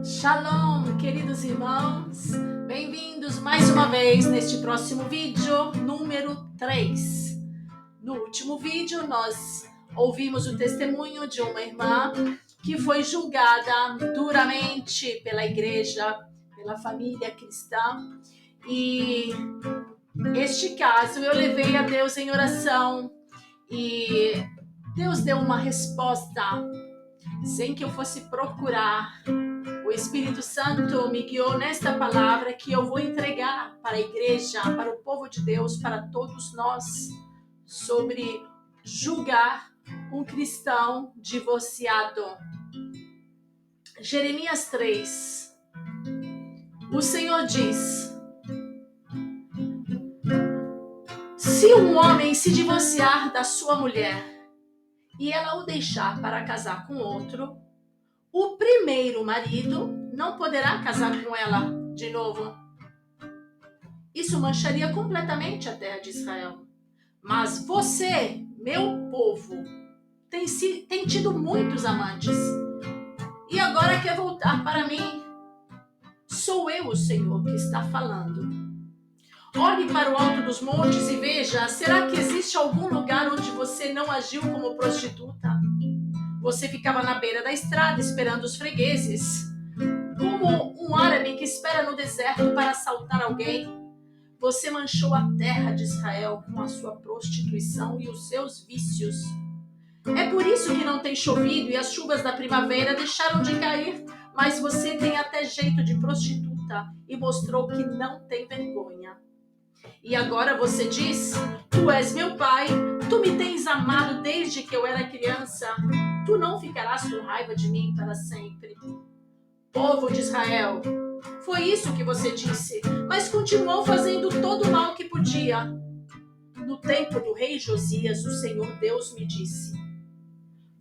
Shalom, queridos irmãos, bem-vindos mais uma vez neste próximo vídeo, número 3. No último vídeo, nós ouvimos o testemunho de uma irmã que foi julgada duramente pela igreja, pela família cristã, e este caso eu levei a Deus em oração e Deus deu uma resposta sem que eu fosse procurar. O Espírito Santo me guiou nesta palavra que eu vou entregar para a igreja, para o povo de Deus, para todos nós, sobre julgar um cristão divorciado. Jeremias 3. O Senhor diz: se um homem se divorciar da sua mulher e ela o deixar para casar com outro, o primeiro marido não poderá casar com ela de novo. Isso mancharia completamente a terra de Israel. Mas você, meu povo, tem tido muitos amantes e agora quer voltar para mim. Sou eu, o Senhor, que está falando. Olhe para o alto dos montes e veja, será que existe algum lugar onde você não agiu como prostituta? Você ficava na beira da estrada esperando os fregueses, como um árabe que espera no deserto para assaltar alguém. Você manchou a terra de Israel com a sua prostituição e os seus vícios. É por isso que não tem chovido e as chuvas da primavera deixaram de cair, mas você tem até jeito de prostituta e mostrou que não tem vergonha. E agora você diz: tu és meu pai, tu me tens amado desde que eu era criança, tu não ficarás com raiva de mim para sempre. Povo de Israel, foi isso que você disse, mas continuou fazendo todo o mal que podia. No tempo do rei Josias, o Senhor Deus me disse: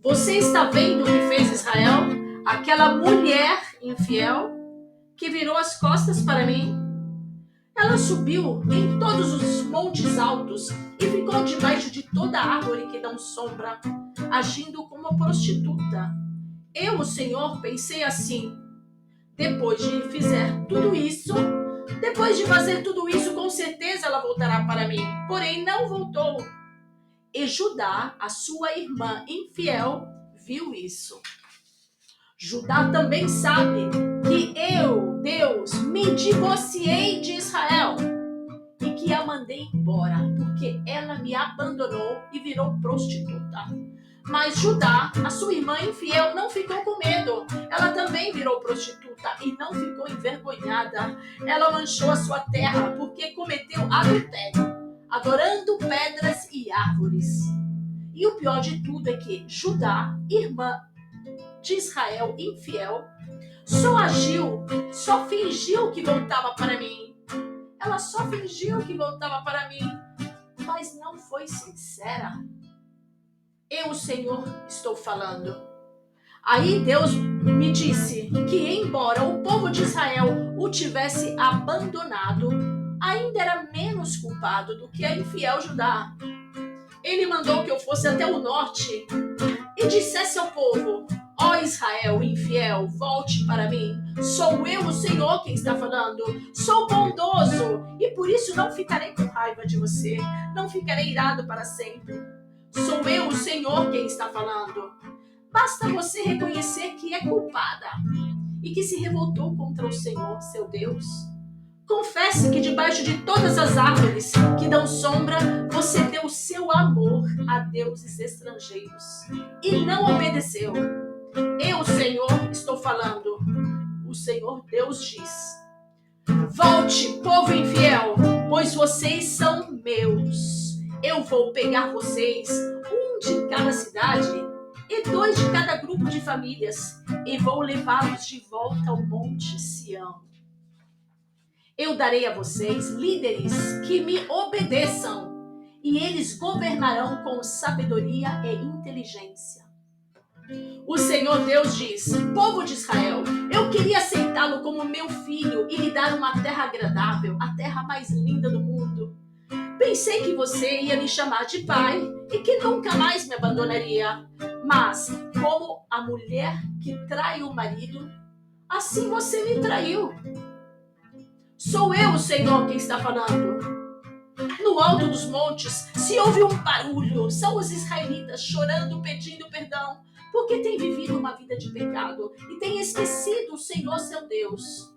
você está vendo o que fez Israel? Aquela mulher infiel que virou as costas para mim? Ela subiu em todos os montes altos e ficou debaixo de toda árvore que dá sombra, agindo como prostituta. Eu, o Senhor, pensei assim: depois de fazer tudo isso, com certeza ela voltará para mim. Porém, não voltou. E Judá, a sua irmã infiel, viu isso. Judá também sabe que eu, Deus, me divorciei de Israel e que a mandei embora, porque ela me abandonou e virou prostituta. Mas Judá, a sua irmã infiel, não ficou com medo. Ela também virou prostituta e não ficou envergonhada. Ela manchou a sua terra porque cometeu adultério, adorando pedras e árvores. E o pior de tudo é que Judá, irmã de Israel infiel, só fingiu que voltava para mim. Ela só fingiu que voltava para mim, mas não foi sincera. Eu, o Senhor, estou falando. Aí Deus me disse que, embora o povo de Israel o tivesse abandonado, ainda era menos culpado do que a infiel Judá. Ele mandou que eu fosse até o norte e dissesse ao povo: ó Israel infiel, volte para mim. Sou eu, o Senhor, quem está falando. Sou bondoso e por isso não ficarei com raiva de você. Não ficarei irado para sempre. Sou eu, o Senhor, quem está falando. Basta você reconhecer que é culpada e que se revoltou contra o Senhor, seu Deus. Confesse que debaixo de todas as árvores que dão sombra, você deu o seu amor a deuses estrangeiros e não obedeceu. Eu, Senhor, estou falando. O Senhor Deus diz: volte, povo infiel, pois vocês são meus. Eu vou pegar vocês, um de cada cidade e 2 de cada grupo de famílias, e vou levá-los de volta ao Monte Sião. Eu darei a vocês líderes que me obedeçam, e eles governarão com sabedoria e inteligência. O Senhor Deus diz: povo de Israel, eu queria aceitá-lo como meu filho e lhe dar uma terra agradável, a terra mais linda do mundo. Pensei que você ia me chamar de pai e que nunca mais me abandonaria. Mas, como a mulher que trai o marido, assim você me traiu. Sou eu, o Senhor, quem está falando. No alto dos montes se ouve um barulho. São os israelitas chorando, pedindo perdão, porque têm vivido uma vida de pecado e têm esquecido o Senhor, seu Deus.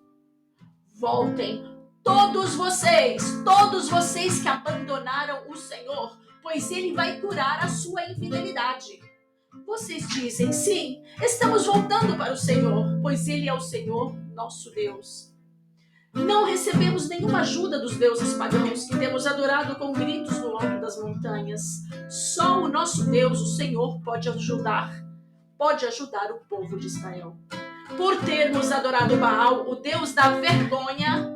Voltem, todos vocês que abandonaram o Senhor, pois Ele vai curar a sua infidelidade. Vocês dizem, sim, estamos voltando para o Senhor, pois Ele é o Senhor, nosso Deus. Não recebemos nenhuma ajuda dos deuses pagãos que temos adorado com gritos no alto das montanhas. Só o nosso Deus, o Senhor, pode ajudar o povo de Israel. Por termos adorado Baal, o Deus da vergonha,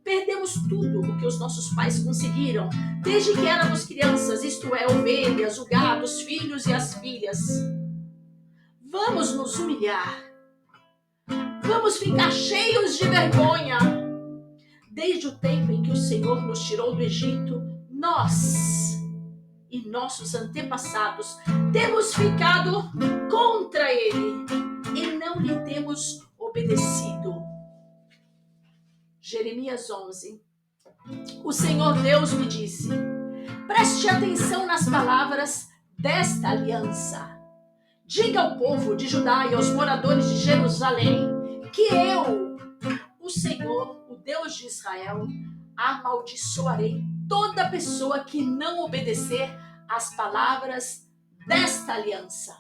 perdemos tudo o que os nossos pais conseguiram desde que éramos crianças, isto é, ovelhas, o gado, os filhos e as filhas. Vamos nos humilhar. Vamos ficar cheios de vergonha. Desde o tempo em que o Senhor nos tirou do Egito, nós e nossos antepassados temos ficado contra Ele e não lhe temos obedecido. Jeremias 11. O Senhor Deus me disse: preste atenção nas palavras desta aliança. Diga ao povo de Judá e aos moradores de Jerusalém que eu, o Senhor, o Deus de Israel, amaldiçoarei toda pessoa que não obedecer às palavras desta aliança.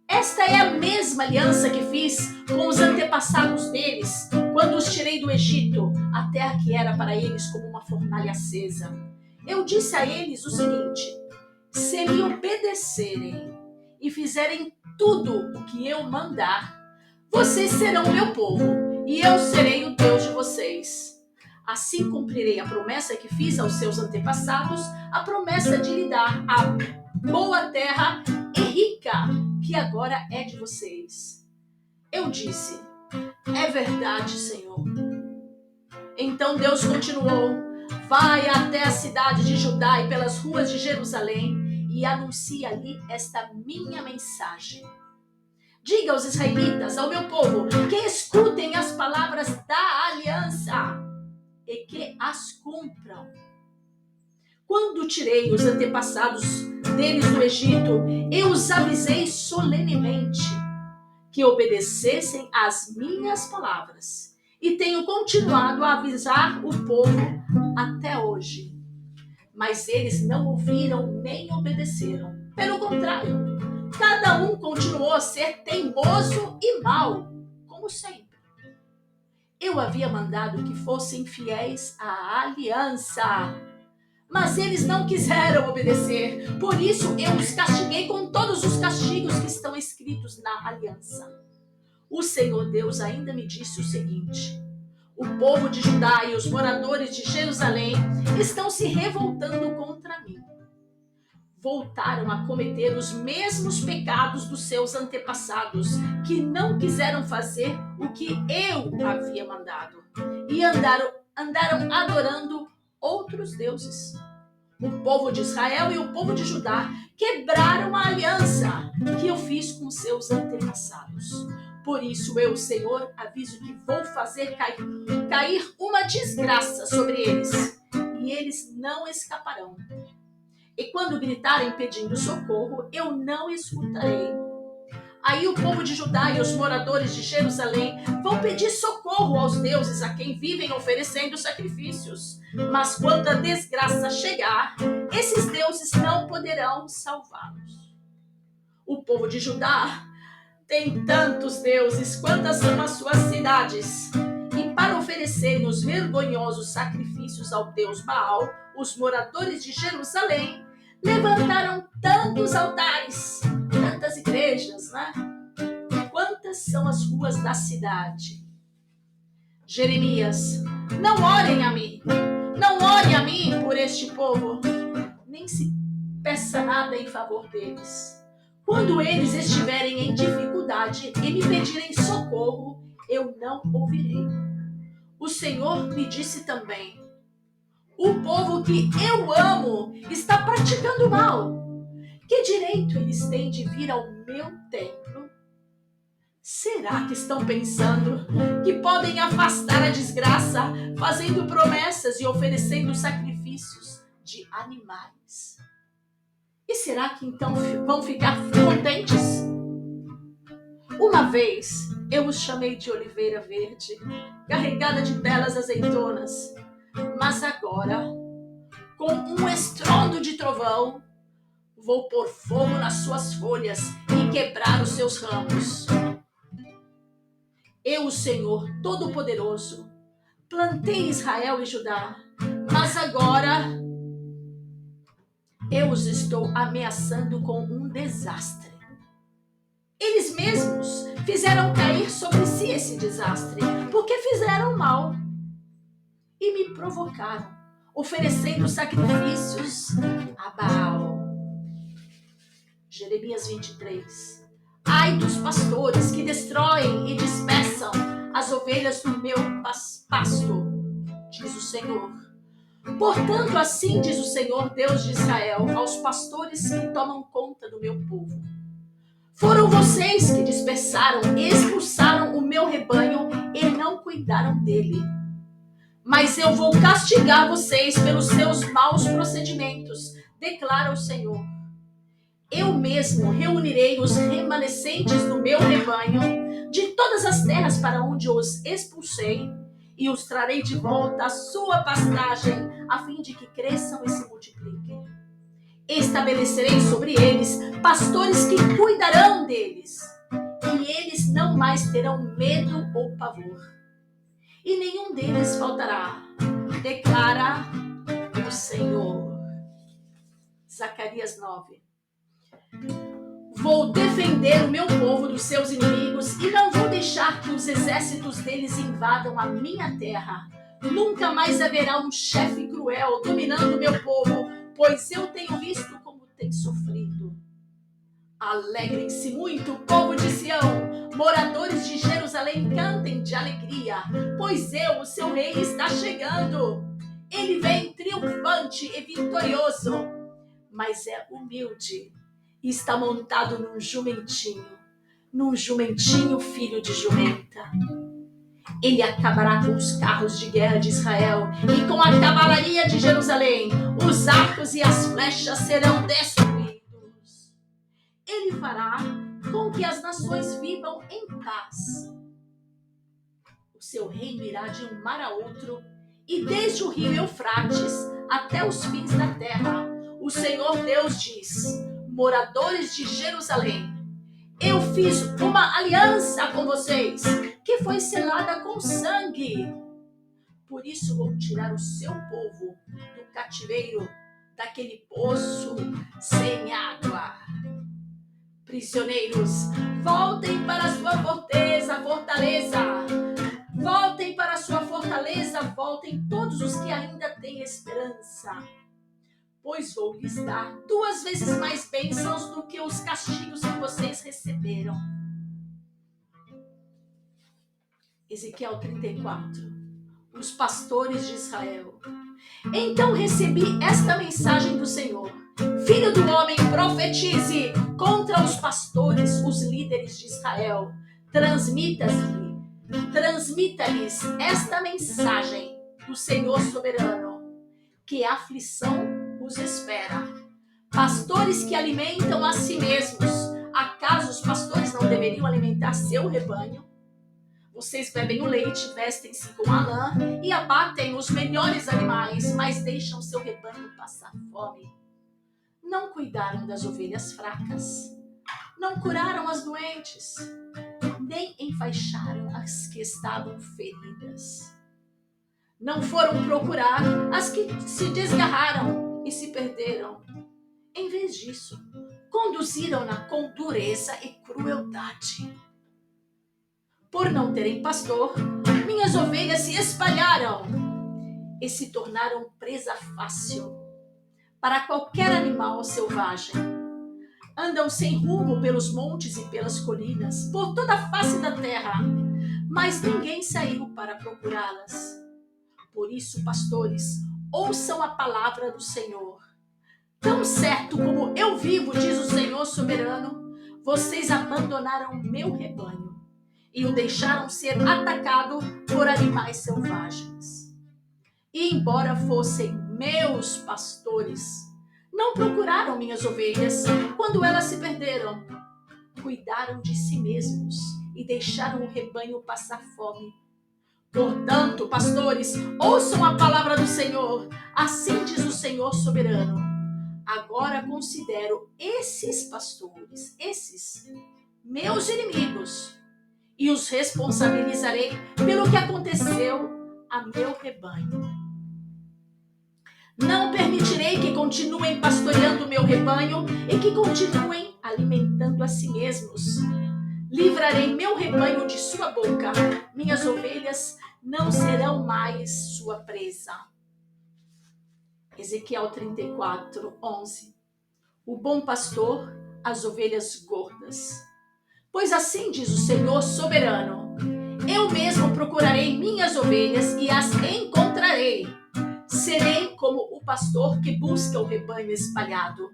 Esta é a mesma aliança que fiz com os antepassados deles, quando os tirei do Egito, a terra que era para eles como uma fornalha acesa. Eu disse a eles o seguinte: se me obedecerem e fizerem tudo o que eu mandar, vocês serão meu povo e eu serei o Deus de vocês. Assim cumprirei a promessa que fiz aos seus antepassados, a promessa de lhe dar a boa terra e rica, que agora é de vocês. Eu disse: é verdade, Senhor. Então Deus continuou: vai até a cidade de Judá e pelas ruas de Jerusalém e anuncie ali esta minha mensagem. Diga aos israelitas, ao meu povo, que escutem as palavras da aliança e que as cumpram. Quando tirei os antepassados deles do Egito, eu os avisei solenemente que obedecessem às minhas palavras. E tenho continuado a avisar o povo até hoje. Mas eles não ouviram nem obedeceram. Pelo contrário, cada um continuou a ser teimoso e mau, como sempre. Eu havia mandado que fossem fiéis à aliança, mas eles não quiseram obedecer. Por isso eu os castiguei com todos os castigos que estão escritos na aliança. O Senhor Deus ainda me disse o seguinte: o povo de Judá e os moradores de Jerusalém estão se revoltando contra mim. Voltaram a cometer os mesmos pecados dos seus antepassados, que não quiseram fazer o que eu havia mandado, e andaram adorando outros deuses. O povo de Israel e o povo de Judá quebraram a aliança que eu fiz com seus antepassados. Por isso eu, Senhor, aviso que vou fazer cair uma desgraça sobre eles, e eles não escaparão. E quando gritarem pedindo socorro, eu não escutarei. Aí o povo de Judá e os moradores de Jerusalém vão pedir socorro aos deuses a quem vivem oferecendo sacrifícios. Mas quando a desgraça chegar, esses deuses não poderão salvá-los. O povo de Judá tem tantos deuses quantas são as suas cidades. E para oferecerem os vergonhosos sacrifícios ao deus Baal, os moradores de Jerusalém levantaram tantos altares, tantas igrejas, né? Quantas são as ruas da cidade? Jeremias, não orem a mim, não ore a mim por este povo, nem se peça nada em favor deles. Quando eles estiverem em dificuldade e me pedirem socorro, eu não ouvirei. O Senhor me disse também: o povo que eu amo está praticando mal. Que direito eles têm de vir ao meu templo? Será que estão pensando que podem afastar a desgraça fazendo promessas e oferecendo sacrifícios de animais? E será que então vão ficar contentes? Uma vez eu os chamei de oliveira verde, carregada de belas azeitonas, mas agora, com um estrondo de trovão, vou pôr fogo nas suas folhas e quebrar os seus ramos. Eu, o Senhor Todo-Poderoso, plantei Israel e Judá, mas agora eu os estou ameaçando com um desastre. Eles mesmos fizeram cair sobre si esse desastre, porque fizeram mal e me provocaram, oferecendo sacrifícios a Baal. Jeremias 23. Ai dos pastores que destroem e dispersam as ovelhas do meu pasto, diz o Senhor. Portanto, assim diz o Senhor, Deus de Israel, aos pastores que tomam conta do meu povo. Foram vocês que dispersaram e expulsaram o meu rebanho e não cuidaram dele. Mas eu vou castigar vocês pelos seus maus procedimentos, declara o Senhor. Eu mesmo reunirei os remanescentes do meu rebanho de todas as terras para onde os expulsei e os trarei de volta à sua pastagem, a fim de que cresçam e se multipliquem. Estabelecerei sobre eles pastores que cuidarão deles, e eles não mais terão medo ou pavor. E nenhum deles faltará, declara o Senhor. Zacarias 9. Vou defender o meu povo dos seus inimigos e não vou deixar que os exércitos deles invadam a minha terra. Nunca mais haverá um chefe cruel dominando o meu povo, pois eu tenho visto como tem sofrido. Alegrem-se muito, povo de Sião, moradores de Jerusalém, cantem de alegria, pois o seu rei, está chegando. Ele vem triunfante e vitorioso, mas é humilde e está montado num jumentinho filho de jumenta. Ele acabará com os carros de guerra de Israel e com a cavalaria de Jerusalém. Os arcos e as flechas serão destruídos. Ele fará com que as nações vivam em paz. O seu reino irá de um mar a outro, e desde o rio Eufrates até os fins da terra. O Senhor Deus diz: moradores de Jerusalém, eu fiz uma aliança com vocês, que foi selada com sangue. Por isso vou tirar o seu povo do cativeiro, daquele poço sem água. Prisioneiros, voltem para a sua fortaleza. Voltem para a sua fortaleza, voltem todos os que ainda têm esperança. Pois vou lhes dar 2 vezes mais bênçãos do que os castigos que vocês receberam. Ezequiel 34. Os pastores de Israel. Então recebi esta mensagem do Senhor: Filho do homem, profetize contra os pastores, os líderes de Israel. Transmita-lhes esta mensagem do Senhor soberano, que a aflição os espera. Pastores que alimentam a si mesmos. Acaso os pastores não deveriam alimentar seu rebanho? Vocês bebem o leite, vestem-se com a lã e abatem os melhores animais, mas deixam seu rebanho passar fome. Não cuidaram das ovelhas fracas, não curaram as doentes, nem enfaixaram as que estavam feridas. Não foram procurar as que se desgarraram e se perderam. Em vez disso, conduziram-na com dureza e crueldade. Por não terem pastor, minhas ovelhas se espalharam e se tornaram presa fácil para qualquer animal selvagem. Andam sem rumo pelos montes e pelas colinas, por toda a face da terra, mas ninguém saiu para procurá-las. Por isso, pastores, ouçam a palavra do Senhor. Tão certo como eu vivo, diz o Senhor soberano, vocês abandonaram meu rebanho e o deixaram ser atacado por animais selvagens. E embora fossem meus pastores, não procuraram minhas ovelhas quando elas se perderam. Cuidaram de si mesmos e deixaram o rebanho passar fome. Portanto, pastores, ouçam a palavra do Senhor. Assim diz o Senhor soberano. Agora considero esses pastores, esses meus inimigos, e os responsabilizarei pelo que aconteceu a meu rebanho. Não permitirei que continuem pastoreando o meu rebanho e que continuem alimentando a si mesmos. Livrarei meu rebanho de sua boca. Minhas ovelhas não serão mais sua presa. Ezequiel 34, 11. O bom pastor, as ovelhas gordas. Pois assim diz o Senhor soberano: eu mesmo procurarei minhas ovelhas e as encontrarei. Serei como o pastor que busca o rebanho espalhado.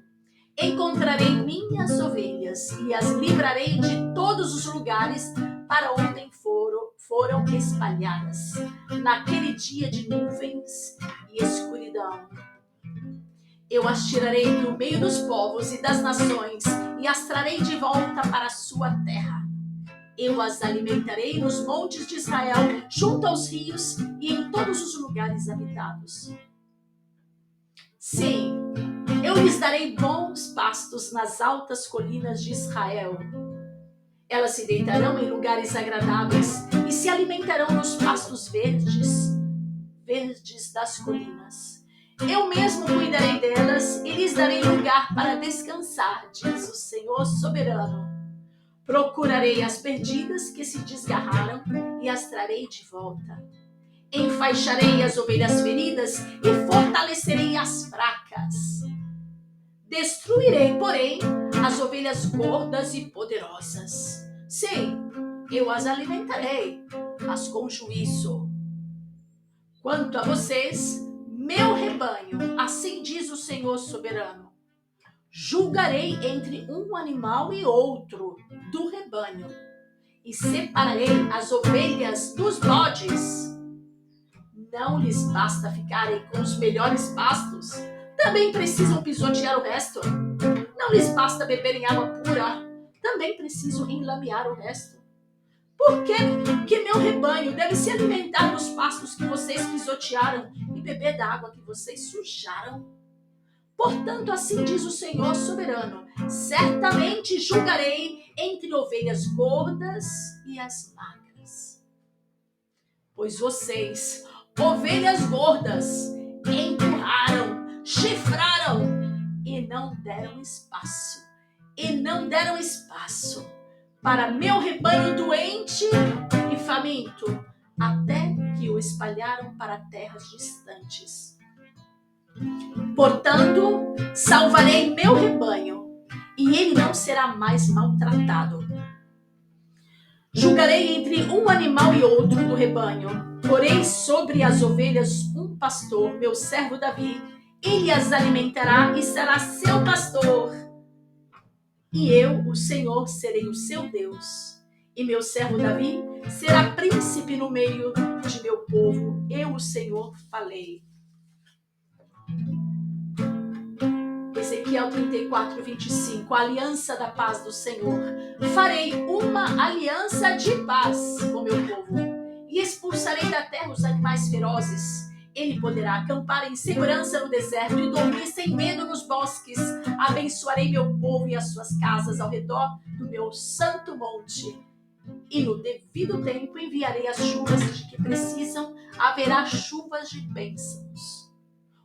Encontrarei minhas ovelhas e as livrarei de todos os lugares para onde foram espalhadas, naquele dia de nuvens e escuridão. Eu as tirarei do meio dos povos e das nações e as trarei de volta para a sua terra. Eu as alimentarei nos montes de Israel, junto aos rios e em todos os lugares habitados. Sim, eu lhes darei bons pastos nas altas colinas de Israel. Elas se deitarão em lugares agradáveis e se alimentarão nos pastos verdes das colinas. Eu mesmo cuidarei delas e lhes darei lugar para descansar, diz o Senhor soberano. Procurarei as perdidas que se desgarraram e as trarei de volta. Enfaixarei as ovelhas feridas e fortalecerei as fracas. Destruirei, porém, as ovelhas gordas e poderosas. Sim, eu as alimentarei, mas com juízo. Quanto a vocês, meu rebanho, assim diz o Senhor soberano, julgarei entre um animal e outro do rebanho e separarei as ovelhas dos bodes. Não lhes basta ficarem com os melhores pastos, também precisam pisotear o resto. Não lhes basta beberem água pura, também precisam enlamear o resto. Por que meu rebanho deve se alimentar dos pastos que vocês pisotearam e beber da água que vocês sujaram? Portanto, assim diz o Senhor soberano, certamente julgarei entre ovelhas gordas e as magras. Pois vocês, ovelhas gordas, empurraram, chifraram e não deram espaço. Para meu rebanho doente e faminto, até que o espalharam para terras distantes. Portanto, salvarei meu rebanho, e ele não será mais maltratado. Julgarei entre um animal e outro do rebanho. Porei sobre as ovelhas um pastor, meu servo Davi. Ele as alimentará e será seu pastor. E eu, o Senhor, serei o seu Deus. E meu servo Davi será príncipe no meio de meu povo. Eu, o Senhor, falei. Ezequiel 34, 25. A aliança da paz do Senhor. Farei uma aliança de paz com meu povo. E expulsarei da terra os animais ferozes. Ele poderá acampar em segurança no deserto e dormir sem medo nos bosques. Abençoarei meu povo e as suas casas ao redor do meu santo monte. E no devido tempo enviarei as chuvas de que precisam. Haverá chuvas de bênçãos.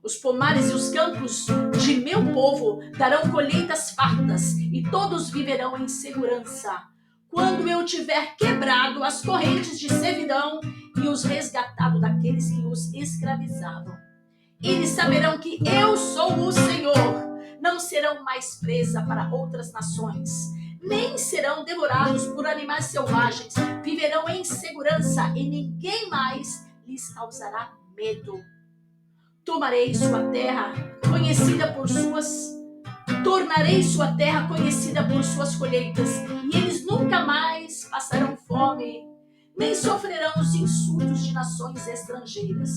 Os pomares e os campos de meu povo darão colheitas fartas e todos viverão em segurança. Quando eu tiver quebrado as correntes de servidão e os resgatado daqueles que os escravizavam, eles saberão que eu sou o Senhor. Não serão mais presa para outras nações, nem serão devorados por animais selvagens. Viverão em segurança e ninguém mais lhes causará medo. Tornarei sua terra conhecida por suas colheitas, e eles nunca mais passarão fome fome, nem sofrerão os insultos de nações estrangeiras.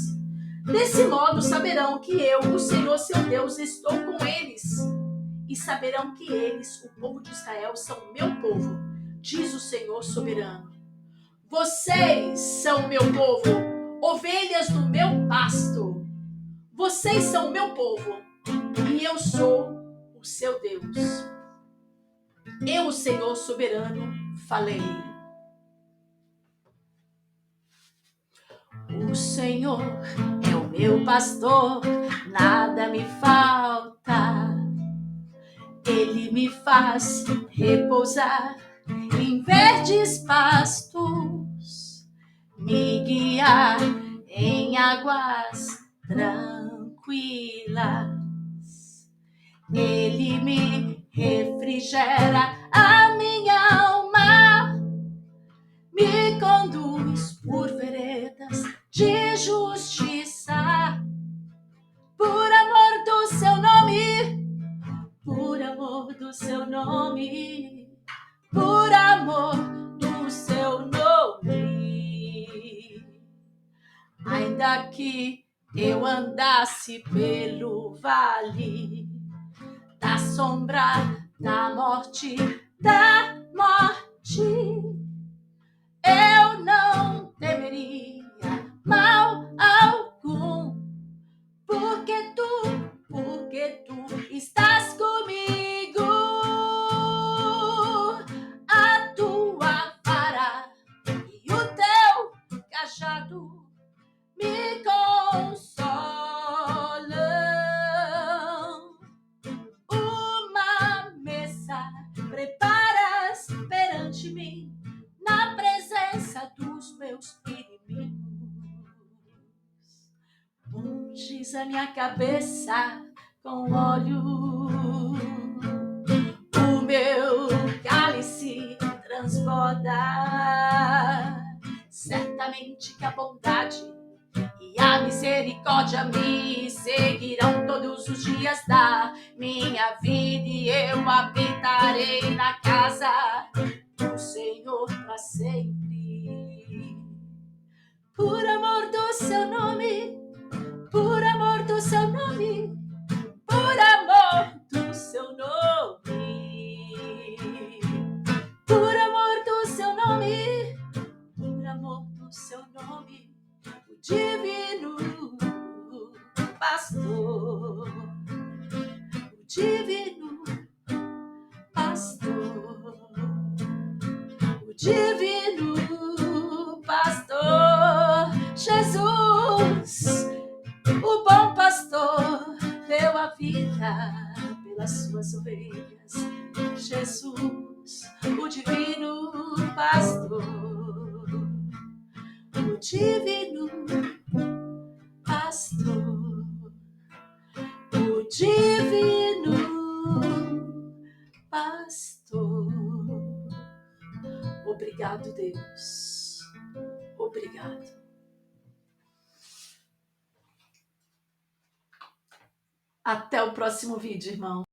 Desse modo saberão que eu, o Senhor seu Deus, estou com eles, e saberão que eles, o povo de Israel, são meu povo, diz o Senhor soberano. Vocês são meu povo, ovelhas do meu pasto. Vocês são meu povo, e eu sou o seu Deus. Eu, o Senhor soberano, falei. O Senhor é o meu pastor, nada me falta. Ele me faz repousar em verdes pastos, me guiar em águas tranquilas. Ele me refrigera a minha alma, me conduz por veredas de justiça, por amor do seu nome, por amor do seu nome, por amor do seu nome. Ainda que eu andasse pelo vale da sombra da morte, eu não temeria mal algum, porque tu estás comigo. A tua vara e o teu cajado me consolam. Uma mesa preparas perante mim, na presença dos meus inimigos. Unges a minha cabeça com óleo, o meu cálice transborda. Certamente que a bondade e a misericórdia me seguirão todos os dias da minha vida, e eu habitarei na casa do Senhor para sempre. Por amor do seu nome, por amor do seu nome, por amor do seu nome, por amor do seu nome, por amor do seu nome, o divino pastor, o divino pastor, o divino pastor, Jesus, o bom pastor, deu a vida pelas suas ovelhas. Jesus, o divino pastor, o divino pastor, o divino pastor. Obrigado, Deus. Obrigado. Até o próximo vídeo, irmão.